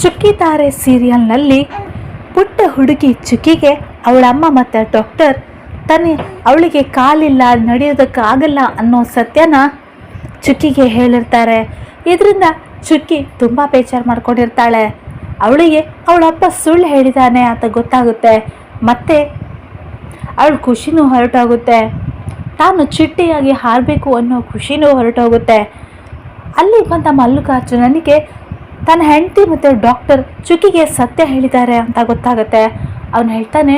ಚುಕ್ಕಿ ತಾರೆ ಸೀರಿಯಲ್ನಲ್ಲಿ ಪುಟ್ಟ ಹುಡುಗಿ ಚುಕ್ಕಿಗೆ ಅವಳ ಅಮ್ಮ ಮತ್ತು ಡಾಕ್ಟರ್ ಅವಳಿಗೆ ಕಾಲಿಲ್ಲ, ನಡೆಯೋದಕ್ಕಾಗಲ್ಲ ಅನ್ನೋ ಸತ್ಯನ ಚುಕ್ಕಿಗೆ ಹೇಳಿರ್ತಾರೆ. ಇದರಿಂದ ಚುಕ್ಕಿ ತುಂಬ ಬೇಜಾರು ಮಾಡ್ಕೊಂಡಿರ್ತಾಳೆ. ಅವಳಿಗೆ ಅವಳಪ್ಪ ಸುಳ್ಳು ಹೇಳಿದಾನೆ ಅಂತ ಗೊತ್ತಾಗುತ್ತೆ. ಮತ್ತೆ ಅವಳ ಖುಷಿನೂ ಹೊರಟೋಗುತ್ತೆ. ತಾನು ಚಿಟ್ಟಿಯಾಗಿ ಹಾರಬೇಕು ಅನ್ನೋ ಖುಷಿನೂ ಹೊರಟೋಗುತ್ತೆ. ಅಲ್ಲಿ ಬಂದ ಮಲ್ಲಿಕಾರ್ಜುನನಿಗೆ ತನ್ನ ಹೆಂಡತಿ ಮತ್ತು ಡಾಕ್ಟರ್ ಚುಕ್ಕಿಗೆ ಸತ್ಯ ಹೇಳಿದ್ದಾರೆ ಅಂತ ಗೊತ್ತಾಗುತ್ತೆ. ಅವನು ಹೇಳ್ತಾನೆ,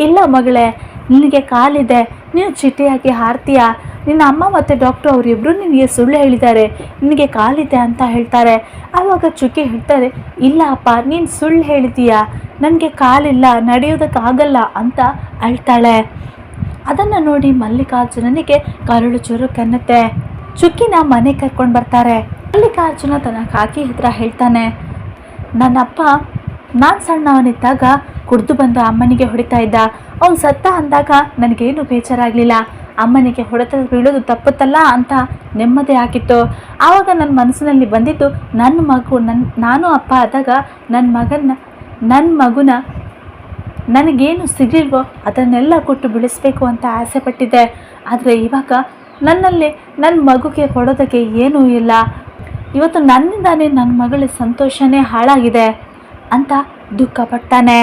ಇಲ್ಲ ಮಗಳೇ, ನಿನಗೆ ಕಾಲಿದೆ, ನೀನು ಚಿಟ್ಟಿಯಾಗಿ ಹಾರ್ತೀಯ. ನಿನ್ನ ಅಮ್ಮ ಮತ್ತು ಡಾಕ್ಟರ್ ಅವರಿಬ್ಬರು ನಿನಗೆ ಸುಳ್ಳು ಹೇಳಿದ್ದಾರೆ, ನಿನಗೆ ಕಾಲಿದೆ ಅಂತ ಹೇಳ್ತಾರೆ. ಆವಾಗ ಚುಕ್ಕಿ ಹೇಳ್ತಾರೆ, ಇಲ್ಲ ಅಪ್ಪ, ನೀನು ಸುಳ್ಳು ಹೇಳಿದೀಯಾ, ನನಗೆ ಕಾಲಿಲ್ಲ, ನಡೆಯೋದಕ್ಕಾಗಲ್ಲ ಅಂತ ಅಳ್ತಾಳೆ. ಅದನ್ನು ನೋಡಿ ಮಲ್ಲಿಕಾರ್ಜುನನಿಗೆ ಕರುಳು ಚುರುಕನ್ನುತ್ತೆ. ಚುಕ್ಕಿನ ಮನೆ ಕರ್ಕೊಂಡು ಬರ್ತಾರೆ. ಮಲ್ಲಿಕಾರ್ಜುನ ತನ್ನ ಕಾಕಿ ಹತ್ರ ಹೇಳ್ತಾನೆ, ನನ್ನಪ್ಪ ನಾನು ಸಣ್ಣವನಿದ್ದಾಗ ಕುಡಿದು ಬಂದು ಅಮ್ಮನಿಗೆ ಹೊಡಿತಾ ಇದ್ದ. ಅವನು ಸತ್ತ ಅಂದಾಗ ನನಗೇನು ಬೇಜಾರಾಗಲಿಲ್ಲ. ಅಮ್ಮನಿಗೆ ಹೊಡೆತ ಬೀಳೋದು ತಪ್ಪುತ್ತಲ್ಲ ಅಂತ ನೆಮ್ಮದಿ ಆಗಿತ್ತು. ಆವಾಗ ನನ್ನ ಮನಸ್ಸಿನಲ್ಲಿ ಬಂದಿದ್ದು, ನಾನು ಅಪ್ಪ ಆದಾಗ ನನ್ನ ಮಗುನ ನನಗೇನು ಸಿಗಲಿಲ್ವೋ ಅದನ್ನೆಲ್ಲ ಕೊಟ್ಟು ಬೆಳೆಸಬೇಕು ಅಂತ ಆಸೆ ಪಟ್ಟಿದ್ದೆ. ಆದರೆ ಇವಾಗ ನನ್ನಲ್ಲಿ ನನ್ನ ಮಗುಗೆ ಕೊಡೋದಕ್ಕೆ ಏನೂ ಇಲ್ಲ. ಇವತ್ತು ನನ್ನಿಂದಾನೇ ನನ್ನ ಮಗಳ ಸಂತೋಷನೇ ಹಾಳಾಗಿದೆ ಅಂತ ದುಃಖಪಡ್ತಾನೆ.